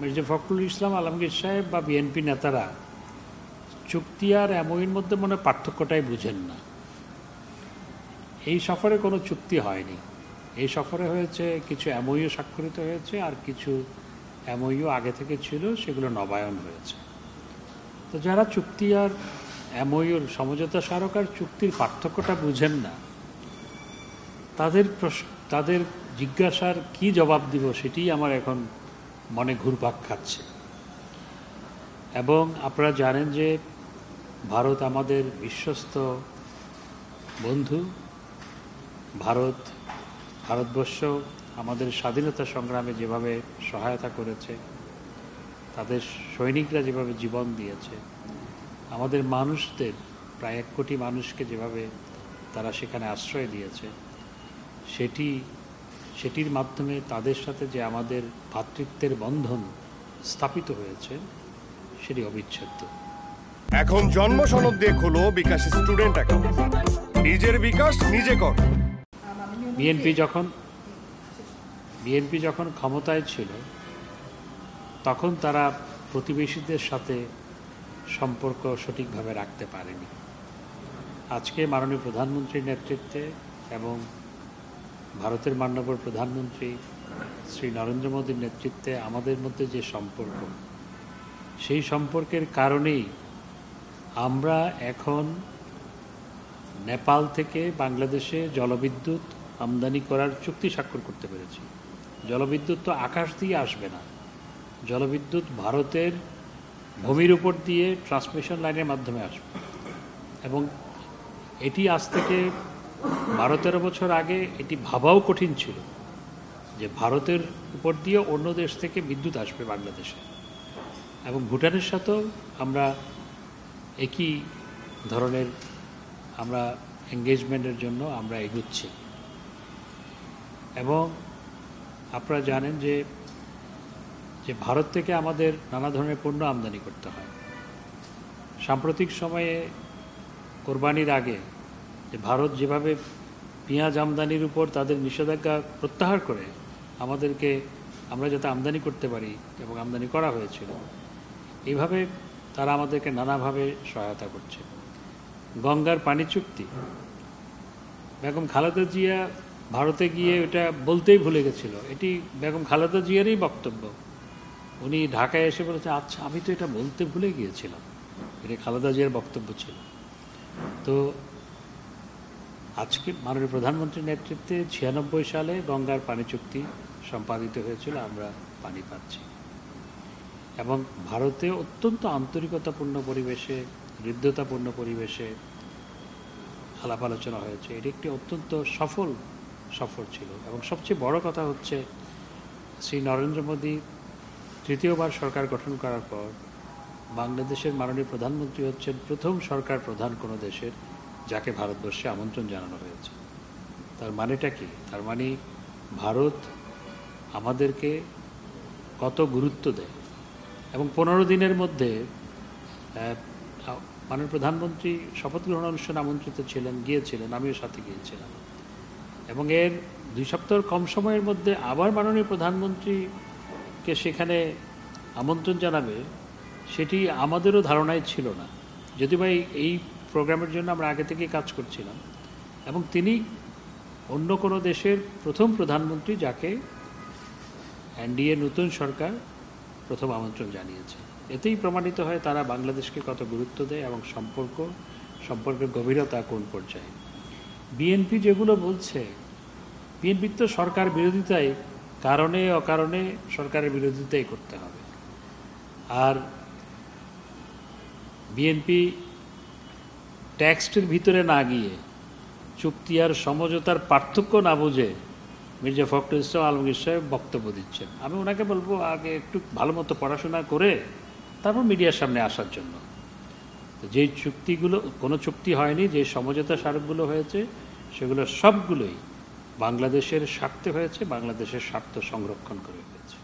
মির্জা ফখরুল ইসলাম আলমগীর সাহেব বা বিএনপি নেতারা চুক্তি আর এমওইউর মধ্যে মনে পার্থক্যটাই বুঝেন না। এই সফরে কোনো চুক্তি হয়নি। এই সফরে হয়েছে কিছু এমওইউ স্বাক্ষরিত হয়েছে, আর কিছু এমওইউ আগে থেকে ছিল, সেগুলো নবায়ন হয়েছে। তো যারা চুক্তি আর এমওইউর সমঝোতা স্মারক আর চুক্তির পার্থক্যটা বুঝেন না, তাদের জিজ্ঞাসার কি জবাব দিব সেটিই আমার এখন মনে ঘুরপাক খাচ্ছে। এবং আপনারা জানেন যে ভারত আমাদের বিশ্বস্ত বন্ধু। ভারতবর্ষ আমাদের স্বাধীনতা সংগ্রামে যেভাবে সহায়তা করেছে, তাদের সৈনিকরা যেভাবে জীবন দিয়েছে, আমাদের মানুষদের প্রায় 1 কোটি মানুষকে যেভাবে তারা সেখানে আশ্রয় দিয়েছে, সেটির মাধ্যমে তাদের সাথে যে আমাদের ভ্রাতৃত্বের বন্ধন স্থাপিত হয়েছে সেটি অবিচ্ছেদ্য। এখন জন্ম সনদ দিয়ে খোলো বিকাশ স্টুডেন্ট অ্যাকাউন্ট। নিজের বিকাশ নিজে কর। বিএনপি যখন ক্ষমতায় ছিল তখন তারা প্রতিবেশীদের সাথে সম্পর্ক সঠিকভাবে রাখতে পারেনি। আজকে মাননীয় প্রধানমন্ত্রীর নেতৃত্বে এবং ভারতের মাননীয় প্রধানমন্ত্রী শ্রী নরেন্দ্র মোদীর নেতৃত্বে আমাদের মধ্যে যে সম্পর্ক, সেই সম্পর্কের কারণেই আমরা এখন নেপাল থেকে বাংলাদেশে জলবিদ্যুৎ আমদানি করার চুক্তি স্বাক্ষর করতে পেরেছি। জলবিদ্যুৎ তো আকাশ দিয়ে আসবে না, জলবিদ্যুৎ ভারতের ভূমির উপর দিয়ে ট্রান্সমিশন লাইনের মাধ্যমে আসবে। এবং এটি আজ থেকে 12-13 বছর আগে এটি ভাবাও কঠিন ছিল যে ভারতের উপর দিয়ে অন্য দেশ থেকে বিদ্যুৎ আসবে বাংলাদেশে। এবং ভুটানের সাথেও আমরা একই ধরনের এঙ্গেজমেন্টের জন্য আমরা এগুচ্ছি। এবং আপনারা জানেন যে ভারত থেকে আমাদের নানা ধরনের পণ্য আমদানি করতে হয়। সাম্প্রতিক সময়ে কোরবানির আগে যে ভারত যেভাবে পেঁয়াজ আমদানির উপর তাদের নিষেধাজ্ঞা প্রত্যাহার করে আমরা যাতে আমদানি করতে পারি এবং আমদানি করা হয়েছিল, এইভাবে তারা আমাদেরকে নানাভাবে সহায়তা করছে। গঙ্গার পানি চুক্তি, বেগম খালেদা জিয়া ভারতে গিয়ে এটা বলতেই ভুলে গেছিল। এটি বেগম খালেদা জিয়ারই বক্তব্য। উনি ঢাকায় এসে বলেছে, আচ্ছা আমি তো এটা বলতে ভুলে গিয়েছিলাম। এটা খালেদা জিয়ার বক্তব্য ছিল। তো আজকে মাননীয় প্রধানমন্ত্রীর নেতৃত্বে 96 সালে গঙ্গার পানি চুক্তি সম্পাদিত হয়েছিল, আমরা পানি পাচ্ছি। এবং ভারতে অত্যন্ত আন্তরিকতাপূর্ণ পরিবেশে, হৃদ্যতাপূর্ণ পরিবেশে আলাপ আলোচনা হয়েছে। এটি একটি অত্যন্ত সফল সফর ছিল। এবং সবচেয়ে বড় কথা হচ্ছে, শ্রী নরেন্দ্র মোদী তৃতীয়বার সরকার গঠন করার পর বাংলাদেশের মাননীয় প্রধানমন্ত্রী হচ্ছেন প্রথম সরকার প্রধান কোনো দেশের যাকে ভারতবর্ষে আমন্ত্রণ জানানো হয়েছে। তার মানেটা কি? তার মানে ভারত আমাদেরকে কত গুরুত্ব দেয়। এবং 15 দিনের মধ্যে মাননীয় প্রধানমন্ত্রী শপথ গ্রহণ অনুষ্ঠানে আমন্ত্রিত গিয়েছিলেন, আমিও সাথে গিয়েছিলাম। এবং এর 2 সপ্তাহ কম সময়ের মধ্যে আবার মাননীয় প্রধানমন্ত্রীকে সেখানে আমন্ত্রণ জানাবে, সেটি আমাদেরও ধারণায় ছিল না। যদিও বা এই প্রোগ্রামের জন্য আমরা আগে থেকেই কাজ করছিলাম। এবং তিনি অন্য কোনো দেশের প্রথম প্রধানমন্ত্রী যাকে এনডিএ নতুন সরকার প্রথম আমন্ত্রণ জানিয়েছে। এতেই প্রমাণিত হয় তারা বাংলাদেশকে কত গুরুত্ব দেয় এবং সম্পর্কের গভীরতা কোন পর্যায়ে। বিএনপি যেগুলো বলছে, বিএনপির তো সরকার বিরোধিতায় কারণে অকারণে সরকারের বিরোধিতাই করতে হবে। আর বিএনপি টেক্সটের ভিতরে না গিয়ে, চুক্তি আর সমঝোতার পার্থক্য না বুঝে মির্জা ফখরুল ইসলাম আলমগীর সাহেব বক্তব্য দিচ্ছেন। আমি ওনাকে বলবো আগে একটু ভালো মতো পড়াশোনা করে তারপর মিডিয়ার সামনে আসার জন্য। যেই চুক্তিগুলো, কোনো চুক্তি হয়নি, যে সমঝোতা স্মারকগুলো হয়েছে সেগুলো সবগুলোই বাংলাদেশের স্বার্থে হয়েছে, বাংলাদেশের স্বার্থ সংরক্ষণ করে হয়েছে।